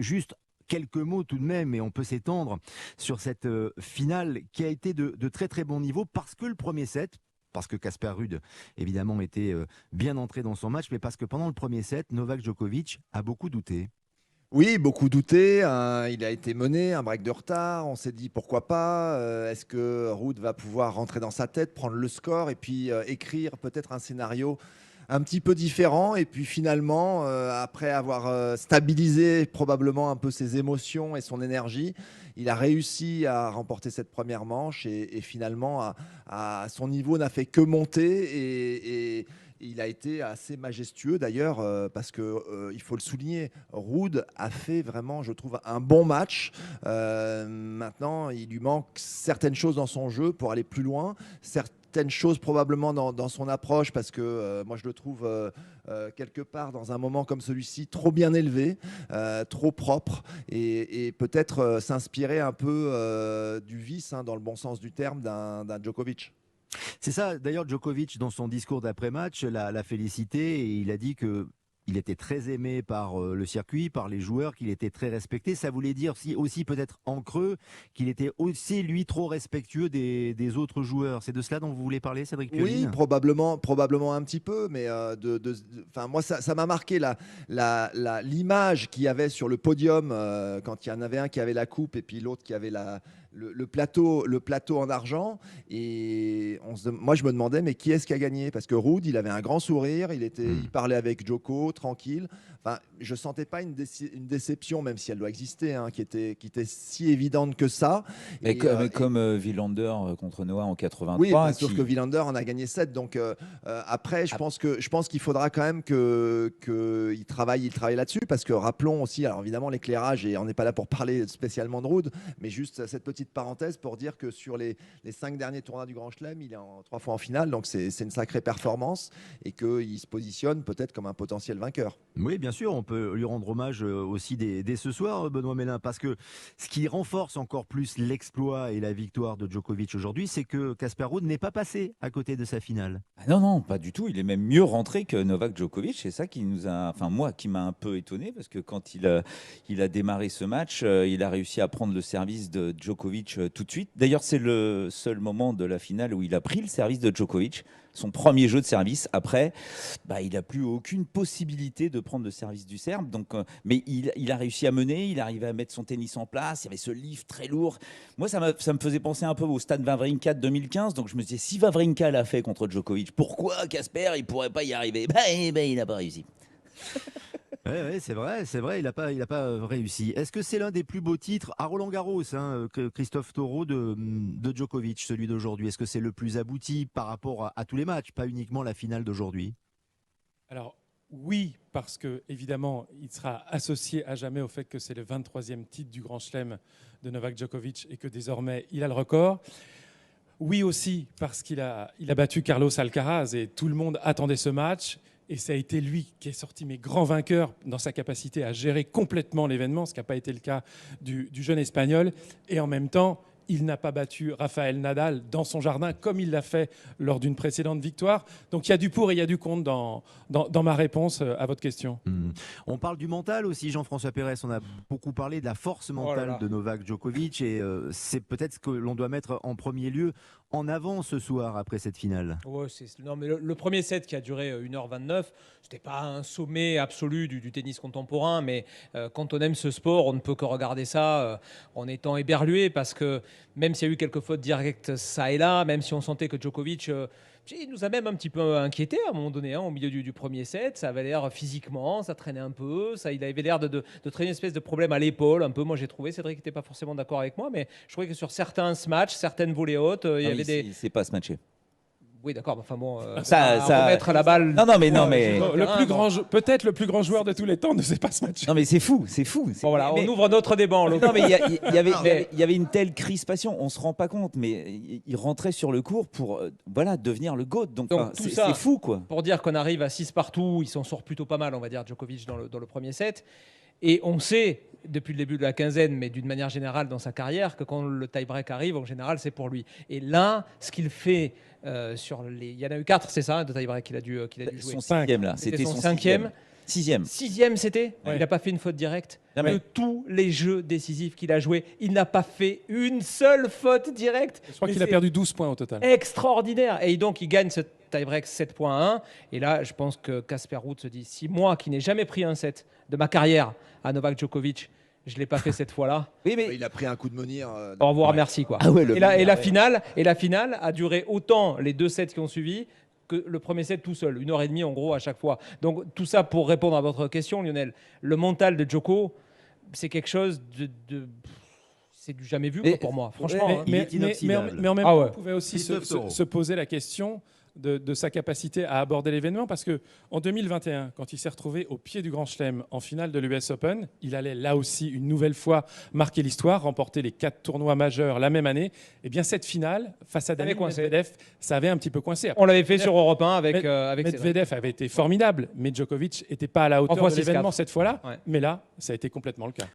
juste quelques mots tout de même, et on peut s'étendre sur cette finale qui a été de très très bon niveau parce que le premier set, parce que Casper Ruud, évidemment, était bien entré dans son match, mais parce que pendant le premier set, Novak Djokovic a beaucoup douté. Oui, beaucoup douté. Il a été mené, un break de retard. On s'est dit pourquoi pas. Est-ce que Ruud va pouvoir rentrer dans sa tête, prendre le score et puis écrire peut-être un scénario un petit peu différent. Et puis finalement, après avoir stabilisé probablement un peu ses émotions et son énergie, il a réussi à remporter cette première manche et finalement, son niveau n'a fait que monter et il a été assez majestueux d'ailleurs parce que il faut le souligner, Ruud a fait vraiment, je trouve, un bon match. Maintenant, il lui manque certaines choses dans son jeu pour aller plus loin. Certaines choses probablement dans son approche parce que moi je le trouve quelque part dans un moment comme celui-ci trop bien élevé, trop propre et peut-être s'inspirer un peu du vice, hein, dans le bon sens du terme, d'un Djokovic. C'est ça, d'ailleurs, Djokovic, dans son discours d'après-match, l'a félicité et il a dit que il était très aimé par le circuit, par les joueurs, qu'il était très respecté. Ça voulait dire aussi peut-être en creux qu'il était aussi, lui, trop respectueux des autres joueurs. C'est de cela dont vous voulez parler, Cédric Oui, Pioline? probablement un petit peu, mais moi, ça m'a marqué l'image qu'il y avait sur le podium quand il y en avait un qui avait la coupe et puis l'autre qui avait le plateau en argent. Et moi, je me demandais, mais qui est-ce qui a gagné? Parce que Ruud, il avait un grand sourire, il parlait avec Djoko, tranquille. Enfin, je sentais pas une déception, même si elle doit exister, hein, qui était si évidente que ça. Mais comme Wilander contre Noah en Oui, 83, sauf que Wilander en a gagné 7. Donc après, je pense qu'il faudra quand même qu'il travaille là-dessus. Parce que rappelons aussi, alors évidemment, l'éclairage, et on n'est pas là pour parler spécialement de Ruud, mais juste cette petite parenthèse pour dire que sur les 5 derniers tournois du Grand Chelem, il est 3 fois en finale. Donc c'est une sacrée performance et qu'il se positionne peut-être comme un potentiel vainqueur. Oui, bien sûr, on peut lui rendre hommage aussi dès ce soir, Benoît Mélin, parce que ce qui renforce encore plus l'exploit et la victoire de Djokovic aujourd'hui, c'est que Casper Ruud n'est pas passé à côté de sa finale. Ah non, non, pas du tout. Il est même mieux rentré que Novak Djokovic. C'est ça qui nous a, enfin moi, qui m'a un peu étonné parce que quand il a démarré ce match, il a réussi à prendre le service de Djokovic tout de suite. D'ailleurs, c'est le seul moment de la finale où il a pris le service de Djokovic, son premier jeu de service. Après, bah, il n'a plus aucune possibilité de prendre le service du Serbe. Donc, mais il a réussi à mener, il arrivait à mettre son tennis en place. Il y avait ce livre très lourd. Moi, ça me faisait penser un peu au Stade Wawrinka de 2015. Donc, je me disais, si Wawrinka l'a fait contre Djokovic, pourquoi Casper, il pourrait pas y arriver? Il n'a pas réussi. Oui, c'est vrai, il a pas réussi. Est-ce que c'est l'un des plus beaux titres à Roland-Garros, hein, que Christophe Taureau de Djokovic, celui d'aujourd'hui? Est-ce que c'est le plus abouti par rapport à tous les matchs, pas uniquement la finale d'aujourd'hui? Alors, oui, parce que évidemment, il sera associé à jamais au fait que c'est le 23e titre du Grand Chelem de Novak Djokovic et que désormais, il a le record. Oui aussi, parce il a battu Carlos Alcaraz et tout le monde attendait ce match. Et ça a été lui qui est sorti mais grand vainqueur dans sa capacité à gérer complètement l'événement, ce qui n'a pas été le cas du jeune Espagnol. Et en même temps, il n'a pas battu Rafael Nadal dans son jardin comme il l'a fait lors d'une précédente victoire. Donc il y a du pour et il y a du contre dans ma réponse à votre question. On parle du mental aussi, Jean-François Pérez. On a beaucoup parlé de la force Oh là mentale là. de Novak Djokovic et c'est peut-être ce que l'on doit mettre en premier lieu en avant ce soir après cette finale. Ouais, non, mais le premier set qui a duré 1h29, c'était pas un sommet absolu du tennis contemporain, mais quand on aime ce sport, on ne peut que regarder ça en étant éberlué parce que même s'il y a eu quelques fautes directes ça et là, même si on sentait que Djokovic il nous a même un petit peu inquiété à un moment donné, hein, au milieu du premier set. Ça avait l'air physiquement, ça traînait un peu. Il avait l'air de traîner une espèce de problème à l'épaule, un peu. Moi, j'ai trouvé, Cédric n'était pas forcément d'accord avec moi, mais je trouvais que sur certains matchs, certaines volées hautes, il y Ah avait oui, des. c'est pas se matcher. Oui, d'accord, mais enfin bon, Ça- remettre la balle. Non, non, mais non, mais. sur Le terrain, plus bon. grand, peut-être le plus grand joueur de tous les temps ne sait pas ce match. Non, mais c'est fou, c'est fou. Bon, voilà, Mais- on ouvre notre débat en Non, l'occurrence. mais Mais- il y avait une telle crispation, on se rend pas compte, mais il rentrait sur le court pour voilà, devenir le GOAT. Donc, Donc, enfin, tout c'est ça- c'est fou, quoi. Pour dire qu'on arrive à 6 partout, il s'en sort plutôt pas mal, on va dire, Djokovic dans le premier set. Et on sait, depuis le début de la quinzaine, mais d'une manière générale dans sa carrière, que quand le tie-break arrive, en général, c'est pour lui. Et là, ce qu'il fait sur les. Il y en a eu 4, c'est ça, de tie-break qu'il a dû jouer. Son cinquième, là. C'était C'était son son cinquième. 6e. 6e, c'était. Ouais. Il n'a pas fait une faute directe. Jamais. De tous les jeux décisifs qu'il a joués, il n'a pas fait une seule faute directe. Je crois Mais qu'il a c'est perdu 12 points au total. extraordinaire. Et donc, il gagne ce tie-break 7.1. Et là, je pense que Casper Ruud se dit, si moi, qui n'ai jamais pris un set de ma carrière à Novak Djokovic, je ne l'ai pas fait cette fois-là, Oui, mais Il a pris un coup de Monir. au revoir, merci. Quoi. Ah ouais, le et la Monir, finale a duré autant les 2 sets qui ont suivi que le premier set tout seul, 1h30 en gros à chaque fois. Donc tout ça pour répondre à votre question, Lionel. Le mental de Djoko, c'est quelque chose c'est du jamais vu Mais- quoi, pour moi, franchement. mais- hein. il est inoxydable. mais en même Ah temps, ouais. on pouvait aussi Christophe Taureau. se poser la question de sa capacité à aborder l'événement parce que en 2021, quand il s'est retrouvé au pied du Grand Chelem en finale de l'US Open, il allait là aussi une nouvelle fois marquer l'histoire, remporter les 4 tournois majeurs la même année. Et bien cette finale face à Daniil coincé. Medvedev, ça avait un petit peu coincé. On l'avait fait sur Europe 1 avec, Med- avec Cédric. Medvedev avait été formidable, mais Djokovic n'était pas à la hauteur fois de 6-4. l'événement cette fois-là. Ouais. Mais là, ça a été complètement le cas.